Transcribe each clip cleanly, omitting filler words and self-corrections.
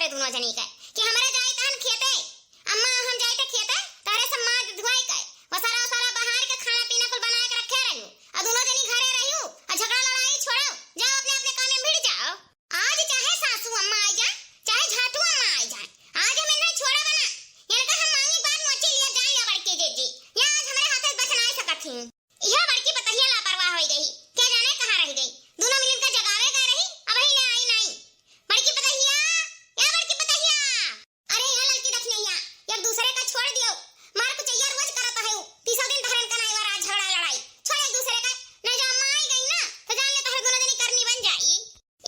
करे दोनों जनी के कि हमरा जाई तहन खेते अम्मा हम जाई त खेते तारे से मां धुआई के वसारा बाहर के खाना पीना कुल बना के रखे रहू आ दोनों जनी घरे रहू आ झगड़ा लड़ाई छोड़ो जाओ अपने अपने काम में भिड़ जाओ। आज चाहे सासू अम्मा आ जाए चाहे झाटू अम्मा आ जाए आज हमें नहीं छोड़ा बना इनका हम मांगी बात मोची लिया जाए या बड़के जी या आज हमारे हाथ में बच नहीं सकत थी यह बड़की पतहिया लापरवाह हो गई क्या जाने कहां रह गई दोनों मिलकर जगावे गए रही अब ही ले आई नहीं बड़की पतहिया या बड़की पतहिया अरे यहाँ लड़की रखने यहाँ यार दूसरे का छोड़ दियो मार कुछ यार रोज करता है तीसरा दिन धरन का नहीं वाला झगड़ा लड़ाई छोड़ एक दूसरे का नहीं जो अम्मा आई गई ना तो जान ले तो दोनों जनी करनी बन जाई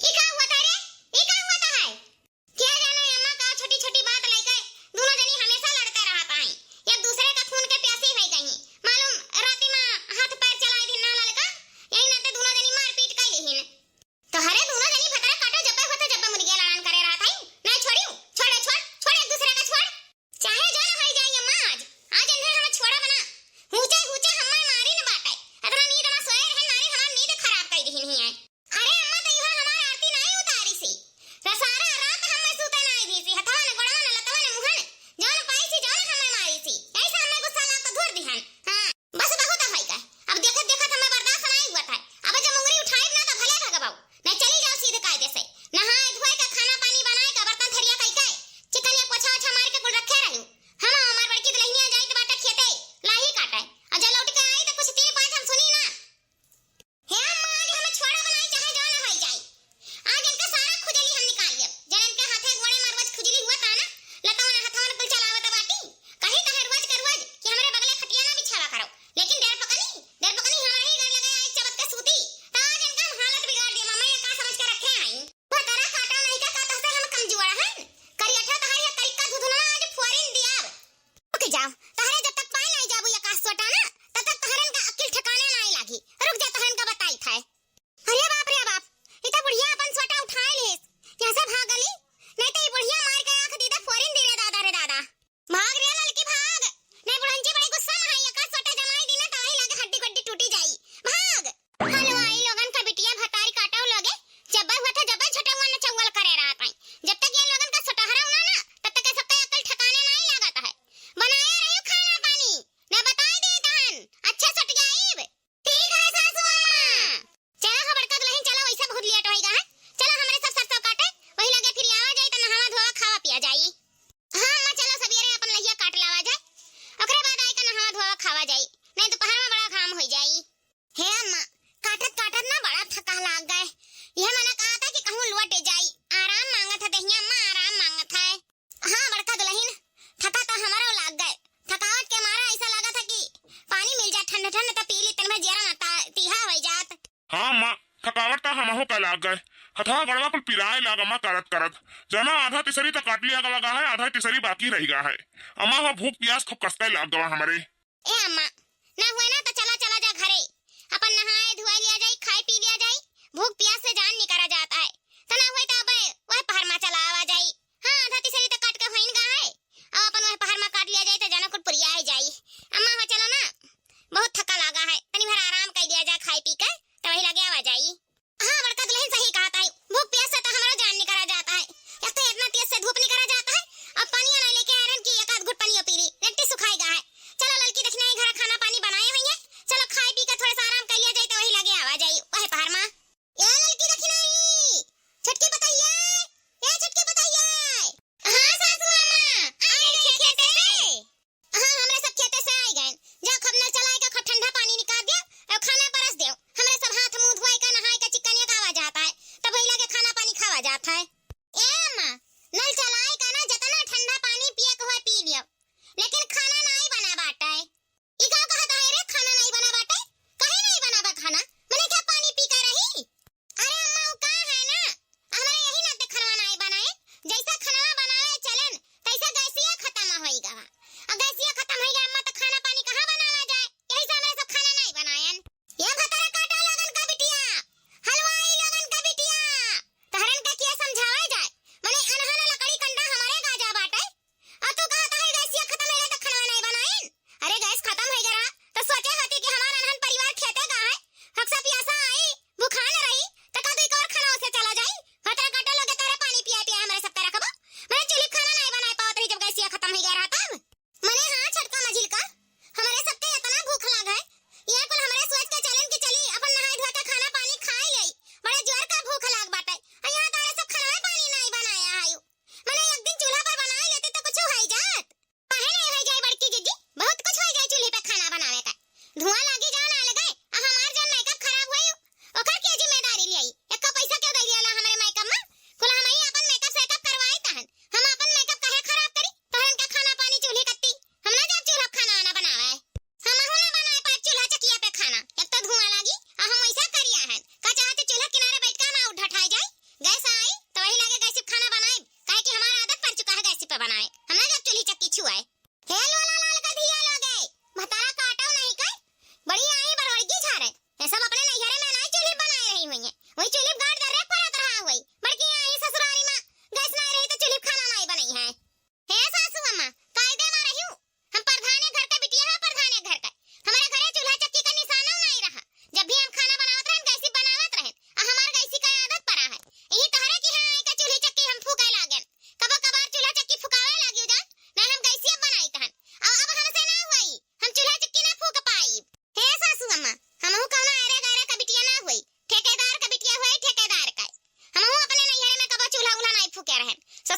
ये क्या हुआ था रे ये क्या हुआ था है क्या जाने अम्मा का छोटी छोटी बात लेके दोनों जनी हमेशा लड़ते रहता है एक दूसरे का खून के प्यासी हो गई मालूम राती में हाथ पैर चलाए दिन ना लड़का यही नाते दोनों जनी मार पीट कर लेहिन तो हरे दोनों जनी भतरा काटो जब्बे होते जब्बे मुर्गिया लड़ान करे रहा था नहीं छोड़ियो छोड़ एक दूसरे का छोड़ चाहे जान हो जाए अम्मा आज इन्हें हम छोड़ा बना हुचे हम्मा मारी न बाटे अतरा नींद में सोए रहे नारी हमार नींद खराब कर दीहिन ही है अरे अम्मा तो यहां हमार आरती नहीं उतारी सी सारा रात हम में सूते नहीं दी सी हथवा न गोड़वा न लतवा न मुहन जान पाई सी जान हमें मारी सी ऐसा हमें गुस्सा ला तो धुर दिहन हां बस बहुत है का अब देखत हमें बर्दाश्त नहीं हुआ था अब जब मुंगरी उठाई ना तो भले भगवाओ नहीं चली जाओ सीधे कायदे से नहाए धोए का खाना पानी बनाए का बर्तन थरिया कई के चिकनिया पोछा ओछा मार के कुल रखे रहू हम हमार बड़की दुल्हनिया जाई तो बाटा खेते लाही काटे और जब लौट के आई तो कुछ 3-5 हम सुनी ना हे अम्मा आज हमें छोड़ा बनाई चाहे जान हो जाए आज इनका सारा खुजली हम निकाल लिया जब इनके हाथे गोड़े मार रोज खुजली हुआ था ना लतावन हथवन कुल चलावत बाटी कहीं तो रोज कर रोज कि हमरे बगले खटिया ना बिछावा करो लेकिन देर पकनी हमारे ही घर लगे आज चबत के सूती तो आज इनका हालत बिगाड़ दिया मम्मा ये का समझ के रखे आई वो तेरा काटा नहीं का कहता से हम कमजोर हैं करियठा तहार या करिका धुधना आज फोरिन दिया ओके जाओ तहरे जब तक पाई नहीं जाबू या कास सोटा ना तब तक तहरन का अकिल ठिकाने नहीं लागी रुक जा तहरन का बताई था अरे बाप इतना बुढ़िया अपन सोटा उठाए लेस कैसे भागली नहीं तो ये बुढ़िया मार के आंख दीदा फोरिन दी रे दादा भाग रे लड़की भाग नहीं बुढ़ंची बड़ी गुस्सा में है या कास सोटा जमाई दी ना तो वही लगे हड्डी गड्डी टूटी जाई भाग हलवाई लोगन का बिटिया भतारी काटाओ लगे जब्बर हुआ था जब्बर छटवा न चौवल करे रहा था जब तक ये लोगन का सटहरा होना ना तब तक सबका अकल ठिकाने नहीं लगाता है बनाए रहियो खाना पानी ना बताई दे तहन अच्छा सट जाइब ठीक है सासू अम्मा चला हो बड़का दुल्हन चला वैसे बहुत लेट होएगा है चला हमरे सब सरसों काटे वही लगे फिर आवा जाई त नहावा धोवा खावा पिया जाई हां अम्मा चलो सवेरे अपन लहिया काट लावा जाए ओकरे बाद आई के नहावा धोवा खावा जाई नहीं दोपहर में बड़ा काम हो जाई हे अम्मा काटत ना बड़ा थका लाग गए यह मैंने कहा था कि कहूं लौट जाई आराम मांगत है दहिया अम्मा आराम मांगत है हां बड़का दुल्हन थका तो हमारा लाग गए थकावट के मारा ऐसा लगा था कि पानी मिल जाए ठंडा ठंडा तो पी ली तन में जरा ना तीहा हो जात हाँ माँ थकावट तो हमहू का लाग गए हथवा गड़वा कुल पिराए लाग अम्मा करत जना आधा तिसरी तो काट लिया लगा है आधा तिसरी बाकी रह गया है अम्मा हो भूख प्यास खूब कसते लाग गवा हमारे ए अम्मा ना हुए ना तो चला जा घरे अपन नहाए धोए लिया जाए खाए पी लिया जाए भूख प्यास से जान निकला जाता है तो ना हुए तो अब वह पहाड़ में चला आवा जाए हां आधा तिसरी तो काट के होइन गा है अब अपन वह पहाड़ में काट लिया जाए तो जाना कुल पुरिया है जाई अम्मा हो चलो ना बहुत थका लगा है तनी भर आराम कर लिया जाए खाए पी के तो वही लगे आवा जाई हां बड़का दुल्हन सही कहा था भूख प्यास से तो हमारा जान निकला जाता है एक तो इतना तेज से धूप निकला जाता है अब पानी नहीं लेके आयरन की एक आध घुट पानी पी ली लट्टी सुखाएगा है चलो लड़की देखने घर खाना पानी बनाए हुई है चलो खाए पी के थोड़ा सा आराम कर लिया जाए तो वही लगे आवा जाई वह पहाड़ में ये लड़की देखी नहीं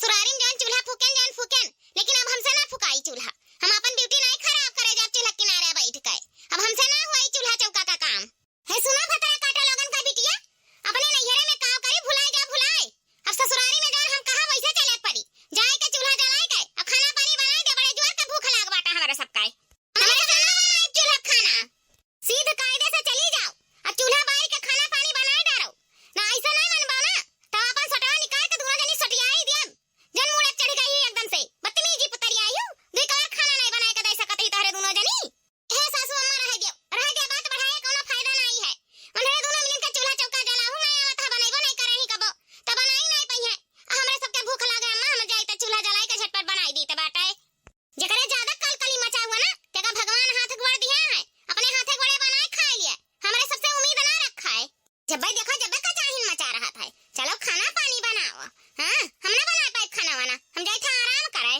ससुरारी में जौन चूल्हा फूकेन लेकिन अब हमसे ना फुकाई चूल्हा। हम अपन ब्यूटी नहीं खराब करे जब चूल्हा किनारे बैठ के। अब हमसे ना हुई चूल्हा चौका का काम। है सुना भतरा काटा लोगन का बिटिया, अपने नैहरे में काम करी भुलाए जा भुलाए। अब ससुरारी में जौन हम कहा वैसे चले पड़ी। जाए के चूल्हा जलाए के अब खाना पानी बनाए दे, बड़े जोर के भूख लाग बाटा हमारे सबका। हमारे से ना बनाए चूल्हा खाना, सीध कायदे से चली जाओ। अब चूल्हा बाई के खाना पानी बनाए डारो ना, ऐसा नहीं मनबा ना तो अपन सटवा निकाल के दोनों जनी सटियाई दियम। जन मुड़े चढ़ गई एकदम से बदतमीजी पुतरिया आयु। दुई कवर खाना नहीं बनाए के दे सकत ही तारे दोनों जनी। हे सासू अम्मा रह दियो बात बढ़ाए कोनो फायदा नहीं है। उन्हें दोनों मिलकर के चूल्हा चौका जलाहू नहीं आवत बनैबो नहीं करे ही कबो त बनाई नहीं पई है। हमरे सबके भूख लागे अम्मा, हम जाई त चूल्हा जलाए के झटपट बनाई दी त बाटे। जेकरे ज्यादा कलकली मचा हुआ ना तेका भगवान हाथ गोड़ दिया है, अपने हाथे गोड़े बनाए खा लिया। हमरे सबसे उम्मीद ना रखा है। जब भाई देखो जब का चाहिन मचा रहा था, चलो खाना पानी बनाओ। हां हम ना बना पाए खाना वाना, हम जाई था आराम करे।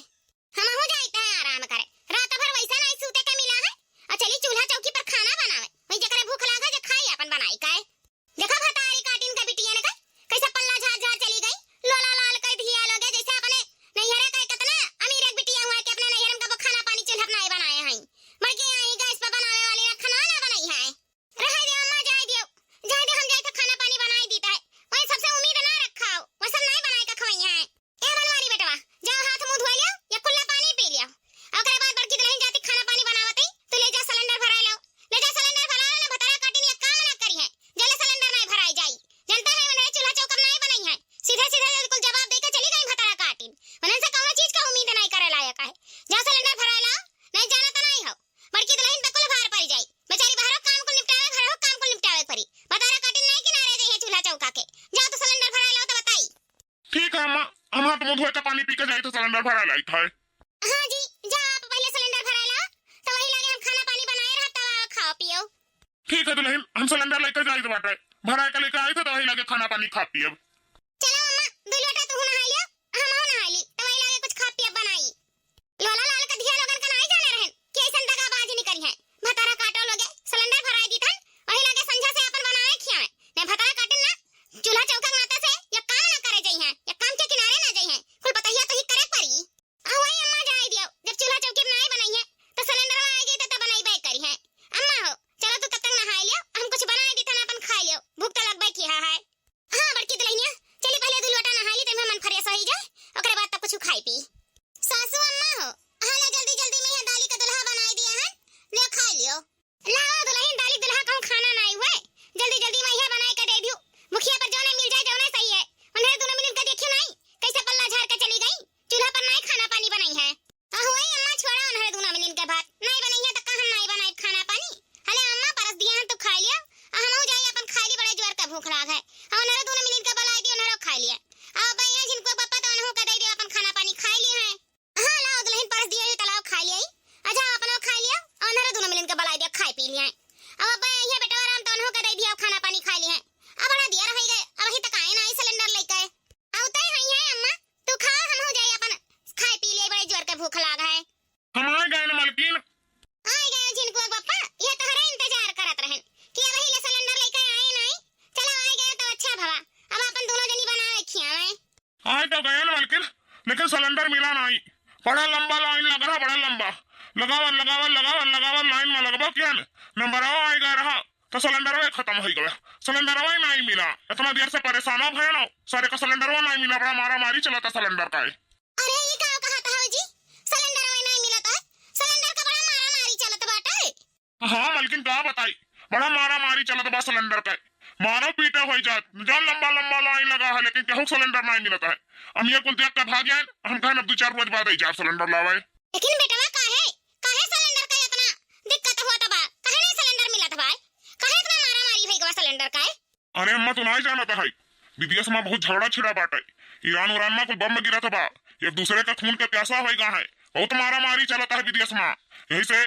हम हो जाई था आराम करे, रात भर वैसा नहीं सूते के मिला है। और चली चूल्हा चौकी पर खाना बनावे, वही जकरे भूख लागे जे खाई अपन बनाई काए। देखा भतारी काटिन का बिटिया ने कैसे पल्ला झाड़ झाड़ चली गई, लोला लाल कर दिया लोगे जैसे अपने नैहरे का कितना अमीर एक बिटिया हुआ कि अपने नैहरे में कबो खाना पानी चूल्हा नहीं बनाए हैं। बल्कि आई गैस पर बनाने वाली ने खाना ना बनाई है। रह दे अम्मा, जाए दियो हम जाए तो खाना पानी बनाई दीता है। वही सबसे उम्मीद ना रखा हो, वो सब नहीं बनाए का खवाई है। ए बनवारी बेटवा जाओ हाथ मुंह धो लियो या कुल्ला पानी पी लियो। ओकरे बाद बड़की दुल्हन जाती खाना पानी बनावत ही तो ले जा सिलेंडर भरा लो, ले जा सिलेंडर भरा लो ना। भतरा काटिन ये काम ना करी है, जले सिलेंडर नहीं भराई जाई। जनता है उन्हें चूल्हा चौका नहीं बनाई है, सीधे सीधे बिल्कुल जवाब देके चली गई भतरा काटिन। उन्हें से कौन चीज का उम्मीद नहीं करे लायक है। जा सिलेंडर भरा लो, नहीं जाना तो नहीं हो। बड़की दुल्हन पे कुल भार पड़ जाई, बेचारी बाहरों काम को निपटावे घरों काम को निपटावे पड़ी। भतरा काटिन नहीं किनारे गई है चूल्हा चौका के। जा तो सिलेंडर भरा लो तो बताई। ठीक है अम्मा, हम हाथ मुंह धोए के पानी पी के जाए तो सिलेंडर भरा लाई था। हां जी जा आप पहले सिलेंडर भरा लो तो वही लगे हम खाना पानी बनाए रहता खाओ पियो। ठीक है दुल्हन, हम सिलेंडर लेकर जाए तो बाटे भरा के लेकर आए थे तो वही लगे खाना पानी खा पिए। चलो अम्मा दुई लोटा तू नहा लियो, हम हो नहा ली तो वही लगे कुछ खा पिए बनाई। लोला लाल का दिया लोगन का नहीं जाने रहन कि ऐसन दगाबाजी नहीं करी है। भतारा काटो लोगे सिलेंडर भराई दी थन, वही लगे संझा से अपन बनाए खियावे ने। भतारा काटिन ना चूल्हा चौका नाता से ये काम ना करे जाई है, ये काम के किनारे ना जाई है। कुल बताइए तो ही करे पड़ी। आ वही अम्मा जाए दियो, जब चूल्हा चौकी नहीं बनाई है तो सिलेंडर आएगी तो बनाई बाई करी है। अम्मा हो चलो तू कब तक नहा लियो, हम कुछ बनाए दी थन अपन खा लियो, भूख तो लगबे की है। हां बड़की दुल्हनिया चली पहले दू लोटा नहा ली ते मन फ्रेश हो जाए, ओकरे बाद तब कुछ खाई पी। सासू अम्मा हो हाले जल्दी जल्दी में ये दाली का दुल्हा बनाई दिया है, ले खा लियो। लाओ दुल्हन दाली दुल्हा कहूं खाना नहीं हुए, जल्दी जल्दी में ये बनाए के दे दियो। मुखिया पर जोने मिल जाए जोने सही है। उन्हें दोनों मिल के देखियो नहीं कैसे पल्ला झाड़ के चली गई, चूल्हा पर नहीं खाना पानी बनाई है। वही अम्मा छोड़ा उन्हें दोनों मिल के भात नहीं बनाई है तो कहां नहीं बनाई खाना पानी। हले अम्मा परस दिया है तो खा लिया, हम हो जाए अपन खा ली, बड़े जोर का भूख लाग है। उन्हें दोनों मिल के बनाई दी, उन्हें खा लिया। अब भैया जिनको पापा तो उन्हों का दे दिया अपन खाना पानी खा लिया है। हां लाओ दुल्हन परस दिया है तलाव खा लिया। अच्छा अपन खा लिया, उन्हें दोनों मिल के बनाई दिया खाई पी लिया। अब भैया बेटा आराम तो उन्हों का दे दिया खाना पानी खा लिया। अब बड़ा दिया रह गए, अब ही तक आए ना सिलेंडर लेके आउते ही है। अम्मा तू खा, हम हो जाए अपन खाई पी ले, बड़े जोर के भूख लाग है। हम आ गए ना मालकिन, आ गए जिनको पापा ये तोहरे इंतजार करत रहन कि अब ही ले सिलेंडर लेके आए नहीं। चलो आ गए तो अच्छा भवा, अब अपन दोनों जनी बनाए खियावे। आए तो गए ना मालकिन, लेकिन सिलेंडर मिला नहीं। बड़ा लंबा लाइन लग रहा, बड़ा लंबा लगावन लाइन में लगभो क्या नंबर आई गया रहा तो सिलेंडर खत्म हो गया। सिलेंडर नहीं मिला, इतना देर से परेशान हो गए ना, सारे का सिलेंडर नहीं मिला, बड़ा मारा मारी चला था सिलेंडर का। अरे ये क्या कहा था जी, सिलेंडर नहीं मिला था, सिलेंडर का बड़ा मारा मारी चलत बाटे। हाँ मालकिन क्या बताई, बड़ा मारा मारी चलत बा सिलेंडर का। मारो पीटे हो जात, जब लंबा लाइन लगा है लेकिन केहू सिलेंडर नहीं मिलता है। हम ये कुल देख के भाग जाए, हम कहें अब 2-4 रोज बाद आई जाए सिलेंडर लावे। लेकिन बेटवा काहे सिलेंडर का इतना दिक्कत हुआ था बा, काहे नहीं सिलेंडर मिला था भाई, काहे इतना मारा मारी भई गवा सिलेंडर का है। अरे अम्मा तू नहीं जाना था, विदेश में बहुत झगड़ा छिड़ा बाटे। ईरान उरान में कुल बम गिरा था बा, एक दूसरे का खून के प्यासा होगा है, बहुत मारा मारी चलता है विदेश में। यही से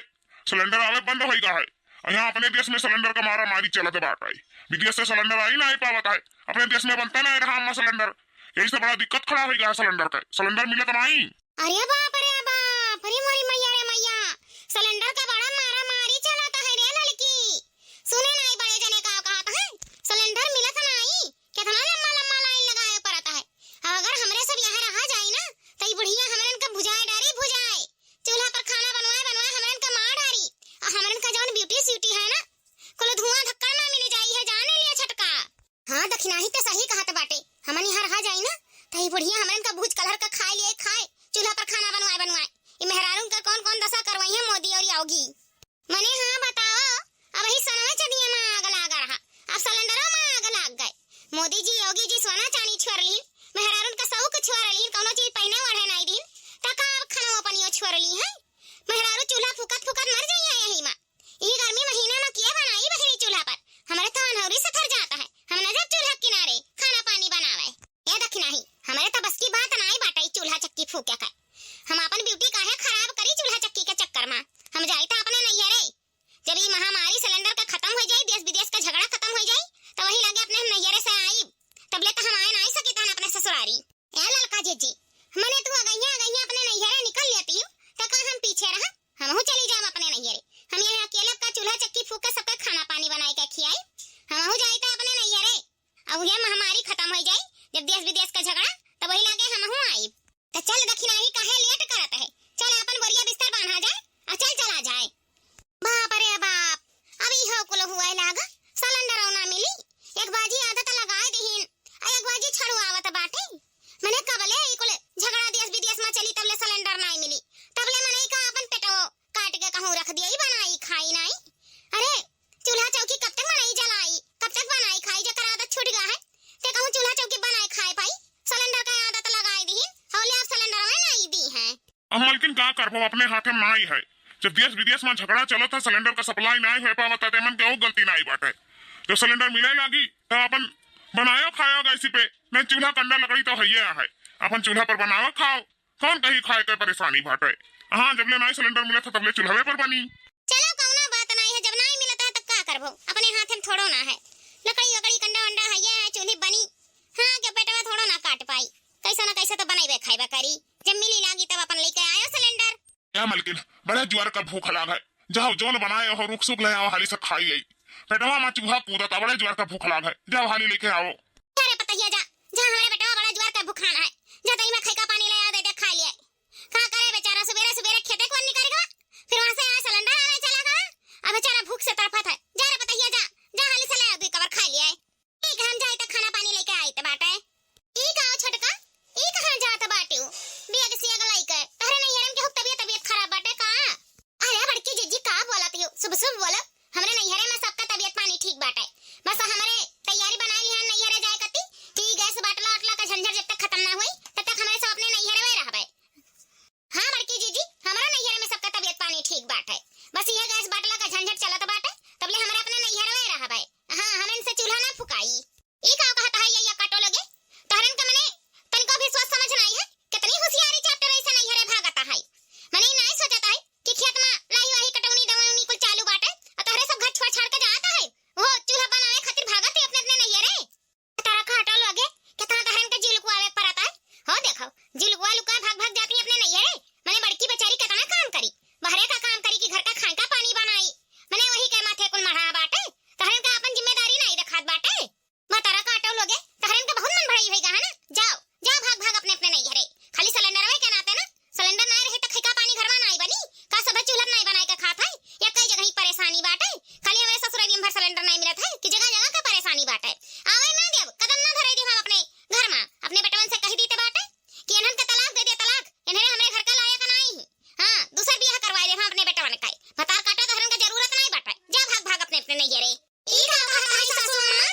सिलेंडर आवे बंद होगा है। यहाँ अपने देश में सिलेंडर का मारा मारी चलते बाटे, विदेश से सिलेंडर आ ही नहीं पावत है, अपने देश में बनता नहीं रहा अम्मा सिलेंडर। यही से बड़ा दिक्कत खड़ा होगा सिलेंडर का, सिलेंडर मिले तो नहीं। अरे बाप अरे मोरी मैया रे मैया, सिलेंडर का बड़ा मारा मारी चलता है रे लड़की। सुने नहीं बड़े जने का कहा था सिलेंडर मिला था नहीं, कितना लंबा लाइन लगाया पड़ता है। अगर हमरे सब यहाँ रहा जाए ना बुढ़िया हमरन का भूज कलर का खाए लिए खाए, चूल्हा पर खाना बनवाए ये मेहरारून का कौन कौन दशा करवाई है मोदी और योगी। मने हाँ बताओ, अब ही सोना चंदिया में आग लगा रहा, अब सिलेंडरों में आग लग गए। मोदी जी योगी जी सोना चांदी छोड़ली, मेहरारून का सब कुछ छोड़ली, कोनो चीज पहने ओढ़े नहीं दिन तका अब खाना पनियो छोड़ली है। मेहरारू चूल्हा फुकत फुकत मर जाई है यही मां। ये गर्मी महीना में किया बनाई बहिनी चूल्हा पर, हमारे तो अनहौरी से थर जाता है। हम न जब चूल्हा किनारे खाना पानी बनावे ये देख नहीं, हमारे तो बस की बात नहीं बाटाई चूल्हा चक्की फूके का। हम अपन ब्यूटी काहे खराब करी चूल्हा चक्की के चक्कर में। हम जाई तो अपने नैहरे, जब ये महामारी सिलेंडर का खत्म हो जाए, देश विदेश का झगड़ा खत्म हो जाए, तो वही लगे अपने नैहरे से आई, तबले तो हम आए नहीं सकी था अपने ससुरारी। ए ललका जीजी मने तू गईया अपने नैहरे निकल लेती हूं तो का हम पीछे रहा, हम हो चली जाम अपने नैहरे। हम यहाँ अकेले का चूल्हा चक्की फूक के सबका खाना पानी बनाए के खियाई, हम हो जाई तो अपने नैहरे। अब ये महामारी खत्म हो जाए, जब देश विदेश का झगड़ा, तब वही लगे हम हो आई। तो चल दखिनाही काहे लेट करत है, चल अपन बोरिया बिस्तर बांधा जाए और चल चला जाए। बाप रे बाप, अभी हो कुल हुआ लागा सिलेंडर ना मिली, एक बाजी आदत लगाए दहीन और एक बाजी छड़वावत बाटे। मने कबले ई कुल झगड़ा देश विदेश में चली तबले सिलेंडर नहीं मिली, तबले मने का अपन पेटो काट के कहूं रख दिया, बनाई खाई नहीं। अरे चूल्हा चौकी कब तक बनाई जलाई, कब तक बनाई खाई, जकर आदत छूट गया है ते कहूं चूल्हा चौकी बनाई खाए पाई, सिलेंडर का आदत लगाए दहीन हौले अब सिलेंडर में नहीं दी है। अब मालकिन का करबो, अपने हाथ में नहीं है। जब देश विदेश में झगड़ा चलो था, सिलेंडर का सप्लाई नहीं हो पावत है, मन के गलती नहीं बाटे। जब सिलेंडर मिले लगी तो अपन बनायो खाओ गैसी पे, नहीं चूल्हा कंडा लकड़ी तो है, अपन चूल्हा पर बनाओ खाओ, कौन कहीं खाए के परेशानी बाटे। हाँ जबले नहीं सिलेंडर मिला था तबले चूल्हे पर बनी। चलो कौना बात नहीं है, जब नहीं मिलता है तब का करबो, अपने हाथ में थोड़ो ना है, लकड़ी वकड़ी कंडा वंडा है चूल्ही बनी, हाँ के पेटवा थोड़ो ना काट पाई, कैसा ना कैसा तो बनाई खाइबा करी, जब मिली लागी तब अपन लेके आयो सिलेंडर। क्या मालकिन बड़ा ज्वार का भूख लगा है, जाओ जोन बनाए हो रुक सुख ले आओ, हाली से खाई आई, पेटवा में चूहा कूदा बड़े ज्वार का भूख लगा है, जाओ हाली लेके आओ। अरे पतैया जा, जहां हमारे बेटा बड़ा ज्वार का भूखाना है, जा तई में खैका पानी ले आ दे खा लिया। का करे बेचारा सवेरे सवेरे खेते कौन निकलेगा, फिर वहां से आ सिलेंडर आने चला गया, अब बेचारा भूख से तड़पत है। जा रे पतैया जा, जा हाली से ले आ, 2 कवर खा लिया है। ठीक हम जाए तो खाना पानी लेके आई त बाटे। ई गाओ छोटका, ई कहां जात बाटे हो, बिया के सिया गलाई के तहरे नहीं हरम के तबीयत खराब बाटे का। अरे बड़की जीजी का बोलत हो, सुबह बोला हमरे नैहरे में सबका तबीयत पानी ठीक बाटे, बस हमरे तैयारी बना ली है नैहरे जाए कती कि गैस बाटला वाटला का झंझट जब तक खत्म ना हुई तब तक हमारे सब अपने नैहरे में रहबे। हां बड़की जीजी हमारा नैहरे में सबका तबीयत पानी ठीक बाटे, बस ये गैस बाटला का झंझट चलत बाटे तबले हमारे अपने नैहरे में रहबे। हां हम इनसे चूल्हा ना फुकाई। ई का कहता है ये काटो लगे तहरन का मने तनिको भी सोच समझ नहीं है, कितनी होशियारी चैप्टर ऐसे नैहरे भागता है, मने नहीं सोचता है कि खेत में लाई वाही कटौनी दवानी कुल चालू बाटे और तहरे सब घर छोड़ छाड़ के जाता है, वो चूल्हा बनाने खातिर भागत है अपने अपने नैहरे। तारा काटो लगे कितना तहरन के जिलकुआ आवे पर आता है, हो देखो जिलकुआ लुका भाग भाग जाती है अपने नैहरे, मने बड़की बेचारी कितना काम करी, बहरे का काम करी कि घर का खाए का पानी बनाई, मने वही के माथे कुल मढ़ा बाटे, तहरन का अपन जिम्मेदारी नहीं दिखात बाटे। मैं तारा काटो लगे तहरन का बहुत मन भराई होएगा है ना, जाओ जाओ भाग भाग अपने अपने नैहरे, खाली सिलेंडर में के नाते ना, सिलेंडर नहीं रहे तो खैका पानी घर में नहीं बनी का, सब चूल्हा नहीं बनाए के खात है, या कई जगह ही परेशानी बाटे, खाली हमारे ससुराली में भर सिलेंडर नहीं मिलत है कि जगह जगह का परेशानी बाटे। आवे ना देव कदम ना धरे दी हम अपने घर में, अपने बेटवन से कह दीते बाटे कि इन्हन का तलाक दे दे, तलाक इन्हें हमारे घर का लायक नहीं, हां दूसरा ब्याह करवाए दे हम अपने बेटवन का, भतार काटो तो हरन का जरूरत नहीं बाटे, जा भाग भाग अपने अपने नैहरे। ई का कहता है सासू अम्मा,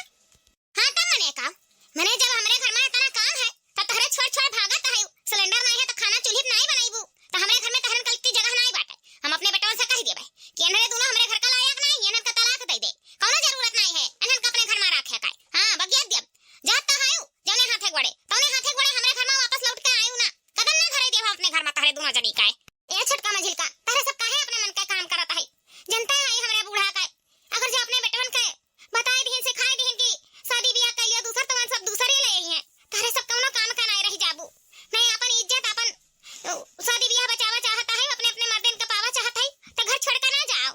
हां तब मने का मने जब हमरे घर में इतना काम है तब तहरे छोड़ छोड़ भागत है, सिलेंडर नहीं है तो खाना चूल्ही नहीं बनाईबू, तो हमरे घर में तहरन कलती जगह नहीं बाटे, हम अपने बेटवन से कह देबे कि इन्हें दोनों हमरे घर का लायक नहीं, इन्हन का तलाक दे दे, कोनो जरूरत नहीं है इन्हन का अपने घर में रखे का। हां बगिया देब जात तो आयु जने हाथे गोड़े तौने हाथे गोड़े हमरे घर में वापस लौट के आयु ना, कदम ना धरे देव अपने घर में तहरे दोनों जनी का। ए छोटका मझिलका तहरे सब काहे अपने मन का काम करत है, जनता है हमरे बूढ़ा का, अगर जो अपने बेटवन के बताए दीन सिखाए दीन की शादी ब्याह कर लिया दूसर तवन सब दूसरे ले आई हैं, तहरे सब कोनो काम का नहीं रह जाबू, नहीं अपन इज्जत अपन शादी ब्याह बचावा चाहता है, अपने अपने मर्दन का पावा चाहता है तो घर छोड़ के ना जाओ।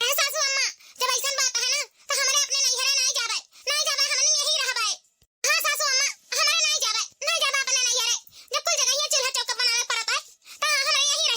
ए सासू अम्मा जब ऐसा बात है ना तो हमारे अपने नैहरे नहीं जावे, नहीं जावे हमन यही रहबे। हां सासू अम्मा हमारे नहीं जावे अपने नैहरे, जब कोई जगह ये चूल्हा चौका बनावे पड़ता है तो हमारे यही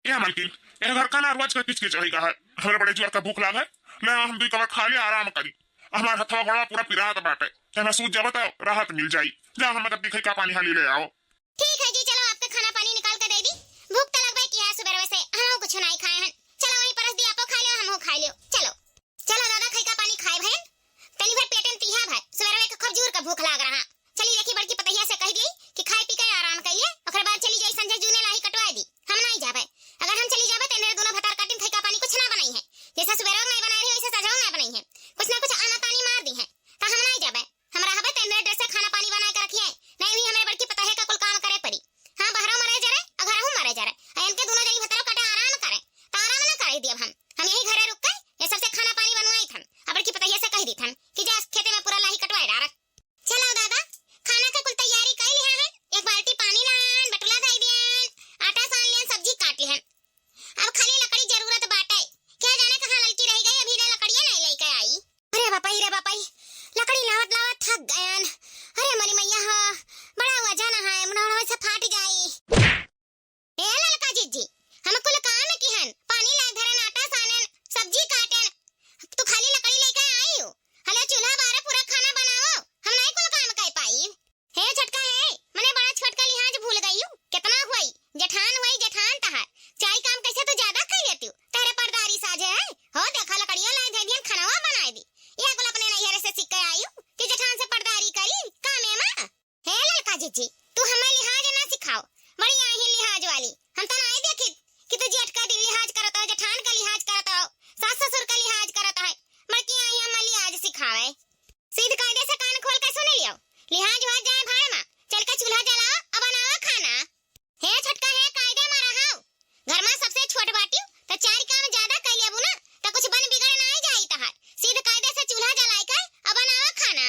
ये मालकिन ये घर का ना रोज का किच रहेगा है। हमारे बड़े जोर का भूख लाग है, ले हम दुई कबार खा ले आराम करी। हमारा हथवा घोड़ा पूरा पिरात बाटे, ते मैं सूझ जाबे तो राहत मिल जाई। जा हम तब दिखाई का पानी हाली ले आओ। ठीक है जी, चलो आपका खाना पानी निकाल कर दे दी। भूख तो लगबे की है सुबह वैसे, हम कुछ नहीं खाए हैं। चलो वहीं परस दी, आपो खा लियो हमहु खा लियो। चलो चलो दादा खाई का पानी खाए भैन, तनी भर पेटन तिहा भाई सुबह में खूब जोर का भूख लाग रहा। चली देखी बड़की पतैया से कह दी कि खाए पी के आराम करिए, ओकर बाद चली जाई संजय जूने लाही कटवा दी। हम नहीं जाबे, अगर हम चली जाबे तो मेरे दोनों भतार काटिन खाई का पानी कुछ ना बनाई है, जैसा सुबह नहीं बनाई रही वैसे सजाओ ना बनाई है, कुछ ना कुछ आना तानी मार दी है। तो हम नहीं जाबे, हम रहबे तो मेरे ड्रेस से खाना पानी बना के रखिए, नहीं भी हमारे बड़की पतैया का कुल काम करे पड़ी। हां बहरा मरे जा रहे और घरहु मरे जा रहे, इनके दोनों जनी भतार काटे आराम करे, तो आराम ना करे दी। अब हम यही घरे रुक के ये सबसे खाना पानी बनवाई थन, अब बड़की पतैया से कह दी थन कि जा खेते में पूरा लाही कटवाए डार। चलो दादा खाना का कुल तैयारी कर लिया है, एक बाल्टी पानी लान, बटुला धई दियन, आटा सान लियन, सब्जी काट लियन। अब खाली लकड़ी जरूरत बाटे, क्या जाने कहां ललकी रह गई, अभी ने लकड़ियां नहीं लेके आई। अरे बापाई लकड़ी लावत लावत थक गयन। अरे मरी मैया हा बड़ा वजन है, मुनावा से फाट जाई। ए ललका जीजी हम कुल काम किहन, पानी ला धरन, आटा सानन, सब्जी काटन, तू खाली लकड़ी लेके आई हो। हले चूल्हा बारे पूरा खाना बनाओ, हम नहीं कुल काम कर पाई। हे झटका है, मने बड़ा छोटका लिहाज भूल गई हूं, कितना हुई जेठान तहार चाय काम कैसे तो ज्यादा कर लेती हूं, तेरे पर्दारी साजे है हो। देखा लकड़ियां लाई दे दियन, खानावा बनाए दी। ये कुल अपने नैहरे से सीख के आई हूं कि जेठान से पर्दारी करी काम है मां। हे ललका जीजी तू हमें लिहाज ना सिखाओ, बड़ी आई लिहाज वाली। हम तो नहीं देखी कि तू जेठ का लिहाज करत हो, जेठान का लिहाज करत हो, सास ससुर का लिहाज करत है, बल्कि आई हम लिहाज सिखावे। सीध कायदे से कान खोल के सुन लियो, लिहाज हो जाए भाई मां, चल के चूल्हा जलाओ अब बनाओ खाना। हे छटका है कायदे में रहो, घर में सबसे छोट बाटी तो चार काम ज्यादा कर लेबू ना तो कुछ बन बिगड़ नहीं जाई तहार। सीध कायदे से चूल्हा जलाई के अब बनाओ खाना।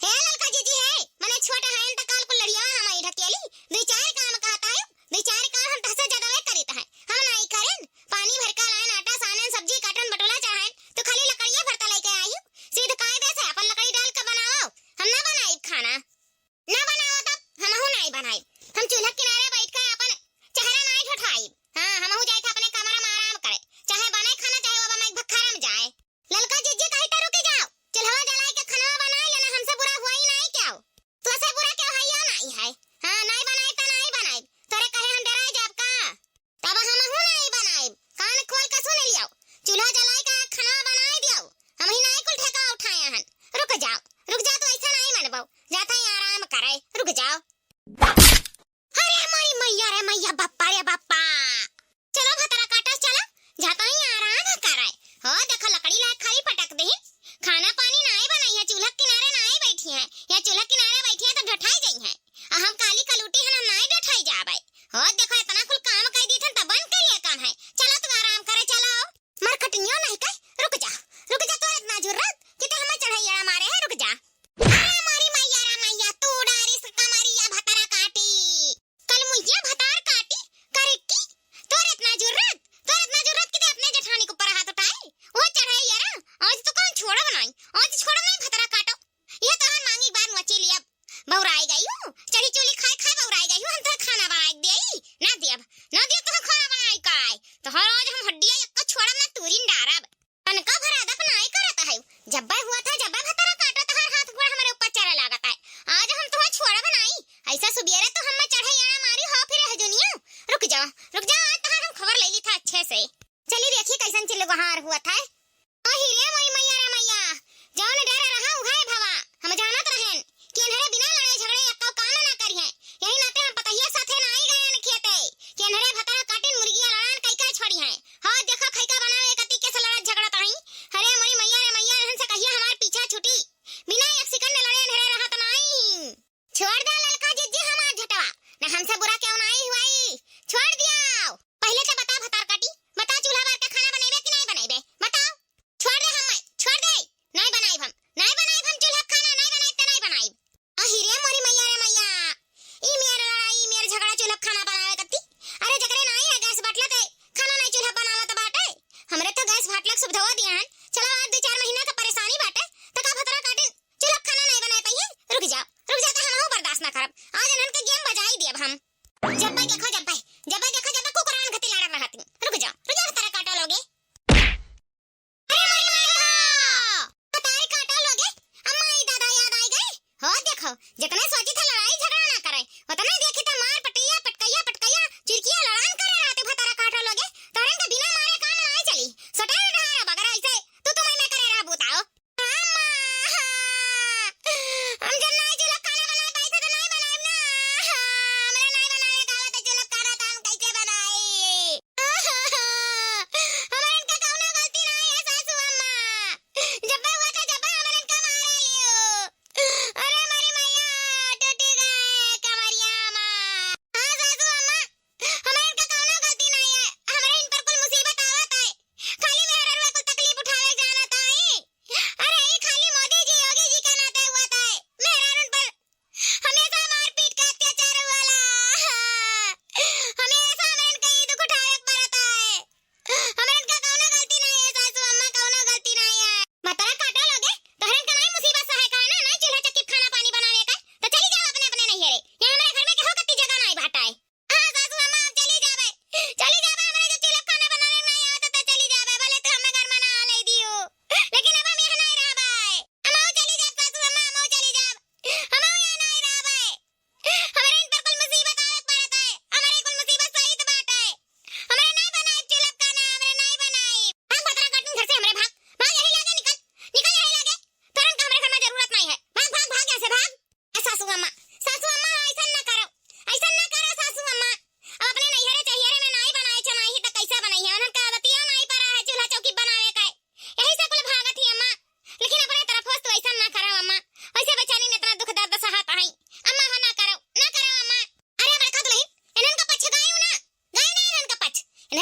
हे ललका जीजी है मने छोट है त काल को लड़िया हम आई ढकेली, दो चार काम कहता है, दो चार काम हम तसे ज्यादा वे करीत है, हम नहीं करें। पानी भर का लान, आटा सानन, सब्जी काटन, बटुला चाहन, तो खाली लकड़ियां भरता लेके आई हूं। सीध कायदे से अपन लकड़ी डाल के बनाओ, हम ना बनाई खाना। ना बनाओ तब हमहु नहीं बनाई, हम चूल्हा किनारे बैठ के अपन चेहरा नहीं उठाई। हां हमहु जाई था अपने कमरा में आराम करे, चाहे बने खाना चाहे वो मैं भखरा में जाए। ललका जीजी कहीं तो रुक जाओ, चूल्हा जलाए के खाना बनाए लेना, हमसे बुरा हुआ ही नहीं क्या हो, तो से बुरा क्यों है या नहीं है। हां नहीं बनाई तो नहीं बनाई, तोरे कहे हम डराए जाब का, तब हमहु नहीं बनाई। कान खोल के सुन लियो, चूल्हा जलाए के खाना बनाए दियो, हम ही नहीं कुल ठेका उठाए हन। रुक जाओ तो ऐसा नहीं मनबो, जाता ही आराम करे, रुक जाओ। अरे हमारी मैया रे मैया, बाप्पा रे बाप्पा, चलो भतरा काटस, चलो जाता ही आराम करे। हो देखो लकड़ी ला खाली पटक दे, खाना पानी नहीं बनाई है, चूल्हा किनारे नहीं बैठी है, या चूल्हा किनारे बैठी है तो ढठाई गई है, हम काली कलूटी है ना नहीं ढठाई जाबे। हो देखो इतना कुल काम कर दी थन तब बन के लिए काम है, चलो तू आराम करे। चलो मर कटियो नहीं कर, रुक जा तो इतना जरूरत कि ते हमें चढ़ाइया मारे है, रुक जा। अरे हमारी मैया रे मैया, तू डारी से कमरिया भतरा काटी, कल मुझे भतार काटी करेगी, तोर इतना जरूरत कि ते अपने जेठानी के ऊपर हाथ उठाए, वो चढ़ाइया रे। आज तो कौन छोड़ो नहीं, आज छोड़ो नहीं भतरा काटो, ये तो हम मांगी बार मची लिया, बहुराई गई हूं, चढ़ी चूली खाए बहुराई गई हूं। हम तो खाना बनाई देई ना दियब तो खाना बनाई काय, तो हर आज हम हड्डियां एक छोड़म ना तूरीन डारब, तनका भरादा पर नहीं करता है। जब हुआ था जब भतरा काटा तो हर हाथ गोड़ हमारे ऊपर चढ़ा लागता है, आज हम तो छोड़ब नहीं, ऐसा सुबेरे तो हम चढ़ाइया मारी हो फिर है दुनिया। रुक जाओ आज तो हम खबर ले ली था अच्छे से। चली देखिए कैसन चिल्लो गहार हुआ था। ओ हीरे मोई मैया रे मैया, जौन डर रहा उहाय भवा, हम जानत रहन कि इन्हरे बिना लड़े झगड़े एक काम ना करिए, यही नाते हम पतहिया साथे ना आई गए खेते कि इन्हरे भतरा काटिन मुर्गिया लड़ान कई छोड़ी है। हां देखो खैका बनावे कति के से लड़त झगड़ा ताई। अरे मोरी मैया रे मैया, इनसे कहिए हमार पीछा छुटी, बिना एक सेकंड लड़े इन्हरे रहत नहीं। छोड़ दे ललका जीजी हमार झटवा, ना हमसे बुरा क्यों नहीं हुई, छोड़ दिया। पहले से बता भतार काटी, बता चूल्हा बार के खाना बनेबे कि नहीं बनेबे, बता।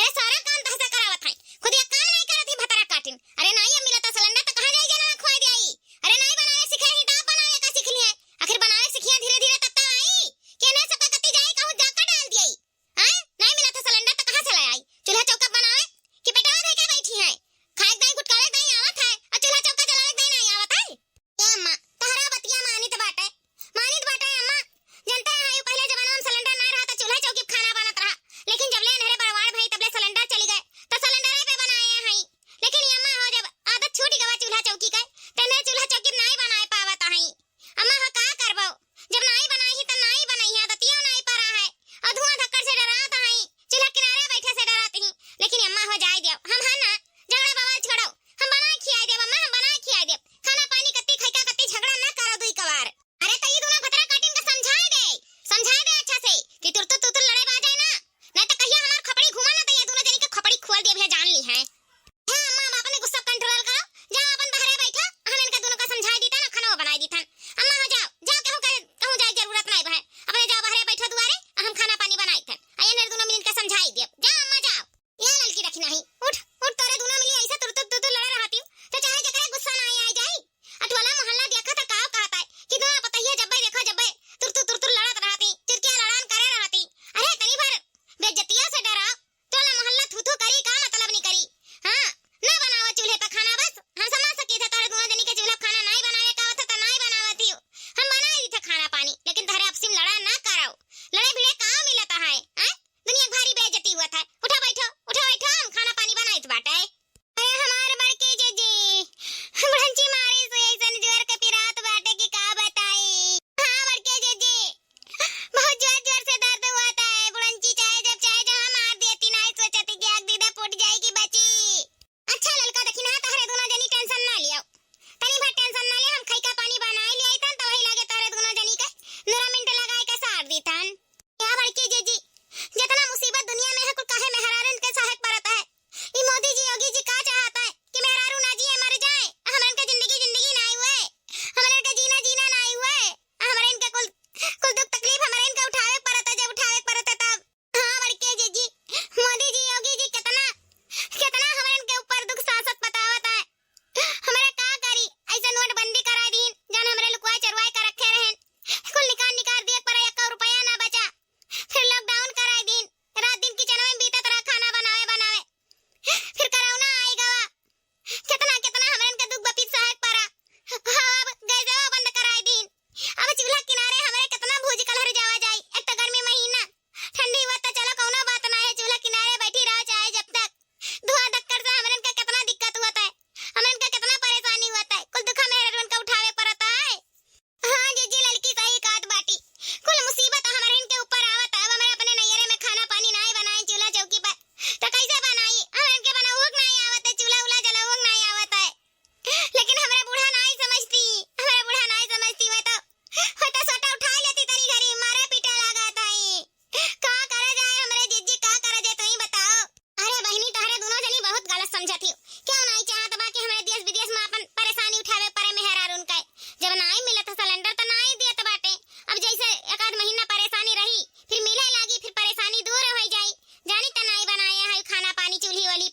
अरे सारा काम तहसे करावत है, खुद एक काम नहीं करत ही भतरा काटिन। अरे नहीं अब मिलता सिलेंडर तो कहां जाई जना खोई दे आई। अरे नहीं बनावे सीखे ही ता बनावे का सीख लिए, आखिर बनावे सीखिया धीरे धीरे तब तक आई केने सबका कत्ती जाई कहूं जाकर डाल दिया। हां नहीं मिलता सिलेंडर तो कहां से ले आई। चूल्हा चौका बनावे कि बेटा दे के बैठी है, खाए दाई गुटकावे दाई आवत है और चूल्हा चौका जलावे दाई नहीं आवत है। ए अम्मा तहरा बतिया मानित बाटे अम्मा, जनता है पहले जमाना में सिलेंडर ना रहा तो चूल्हा चौकी खाना बनत रहा, लेकिन जब ले नहरे बरवाड़ भई तबले सिलेंडर चली गए तो सिलेंडर पे बनाए हैं। लेकिन ये अम्मा हो जब आदत छूट गवा चूल्हा चौकी का तने चूल्हा चौकी नहीं बनाए पावत है। अम्मा हो का करबो, जब नहीं बनाई तो नहीं बनाई आदतियों नहीं परा है और धुआं धक्कर से डरात है, चूल्हा किनारे बैठे से डराती ही। लेकिन अम्मा हो जाए दियो हम है ना झगड़ा बवाल छोड़ो, हम बना खियाई देब अम्मा, हम बना खियाई देब, खाना पानी कत्ती खैका कत्ती झगड़ा ना करो दुई कबार। अरे तई दोनों भतरा काटिन के समझाए दे अच्छा से कि तुर लड़े बा जाए ना, नहीं तो कहिया हमार खपड़ी घुमा ना तो ये दोनों जनी के खपड़ी खोल दिए भैया जान ली है। हां अम्मा हम अपने गुस्सा कंट्रोल करो, जाओ अपन बहरे बैठो, हम इनका दोनों का समझाई दीता ना खाना बनाई दीथन। अम्मा हो जाओ कहूं जाए जरूरत नहीं है, अपने जाओ बहरे बैठो दुआरे हम खाना पानी बनाई थन आये ने दोनों मिल के समझाई दे। जाओ अम्मा जाओ, ये लड़की रखी नहीं उठ तोरे दोनों मिली ऐसा तुर लड़े रहती तो चाहे जकरे गुस्सा ना आई जाई। अटवाला मोहल्ला देखा था का कहता है कि दोनों पतैया जब्बे देखो जब्बे तुर लड़त रहती, चिरकिया लड़ान करे रहती। अरे तनी भर बेइज्जतियों से डराओ, टोला मोहल्ला थू करी का मतलब नहीं करी। हां ना बनाओ चूल्हे पे खाना, बस हम समझ सकी थे तारे दोनों जनी के चूल्हा खाना नहीं बनावे का होता तो नहीं बनावती हो, हम बनाई दी थे खाना पानी, लेकिन तारे आपसी में लड़ा ना कराओ, लड़े भिड़े का मिलता है। हैं दुनिया भारी बेइज्जती हुआ था, उठो बैठो हम खाना पानी बनाई तो बाटे। अरे हमारे बड़के जीजी बुढ़ंची मारी से ऐसन जोर के पिरात बाटे की का बताई। हां बड़के जीजी बहुत जोर से दर्द हुआ था, बुढ़ंची चाहे जहां मार देती नहीं सोचती कि आग दीदा फूट जाएगी बची। अच्छा ललका देखी ना तारे दोनों जनी टेंशन ना लियो, तनी भर टेंशन ना ले, हम खैका पानी बनाई लिया तन तो वही लागे तारे दोनों जनी के 9 मिनट लगाए के सार दीतन। क्या बड़के जीजी जितना मुसीबत दुनिया में है कुल काहे मेहरारून के सहायक पड़ता है। ई मोदी जी योगी जी का चाहता है कि मेहरारू ना जिए मर जाए, हमरन के जिंदगी नहीं हुए, हमरन के जीना नहीं हुए, हमरन के कुल दुख तकलीफ हमरन के उठावे पड़ता जब उठावे पड़ता तब। हां बड़के जीजी मोदी जी योगी जी कितना हमरन के ऊपर दुख सांसत बतावत है। हमरे का करी ऐसे नोटबंदी करा दीन जान हमरे लुकवाए चरवाए कर रखे रहन, कुल निकाल दिए पर 1 रुपया ना बचा, फिर लॉकडाउन कराई दिन, रात दिन किचन में बीतत रहा खाना बनावे, फिर कोरोना आई गवा, कितना हमरन के दुख बपीत सहायक पड़ा। अब गैसवा बंद कराई दिन, अब चूल्हा किनारे हमरे कितना भूज कलहर जावा जाई, एक तो गर्मी महीना ठंडी हुआ तो चलो कौनो बात ना है, चूल्हा किनारे बैठी रहो चाहे जब तक, धुआं धक्कर से हमरन का कितना दिक्कत हुआ है, हमरन का कितना परेशानी हुआ है, कुल दुख मेहरन का उठावे पड़ता है। हां जीजी लड़की सही काट बाटी, कुल मुसीबत हमरन के ऊपर आवत है। अब हमरे अपने नैयरे में खाना पानी नहीं बनाई चूल्हा चौकी पर तो कैसे बनाई, हमरन के बनाऊक नहीं आवत है, चूल्हा उला जलाऊक नहीं आवत है। लेकिन हमरे बूढ़ा नहीं समझती मैं तो सोटा उठा लेती तनी घरी मारे पीटे लागत है। का करे जाए हमरे जीजी का करे जाए तुम बताओ। अरे बहनी तहरे दोनों जनी बहुत गलत समझती हो, क्यों नहीं चाहत बा कि हमरे देश विदेश में अपन परेशानी उठावे पड़े मेहरारून के, जब नहीं मिलत सिलेंडर तो नहीं देत बाटे, अब जैसे 1 महीना परेशानी रही फिर मिले लागी, फिर परेशानी दूर हो जाई, जानी त नहीं बनाया है खाना पानी चूल्ही वाली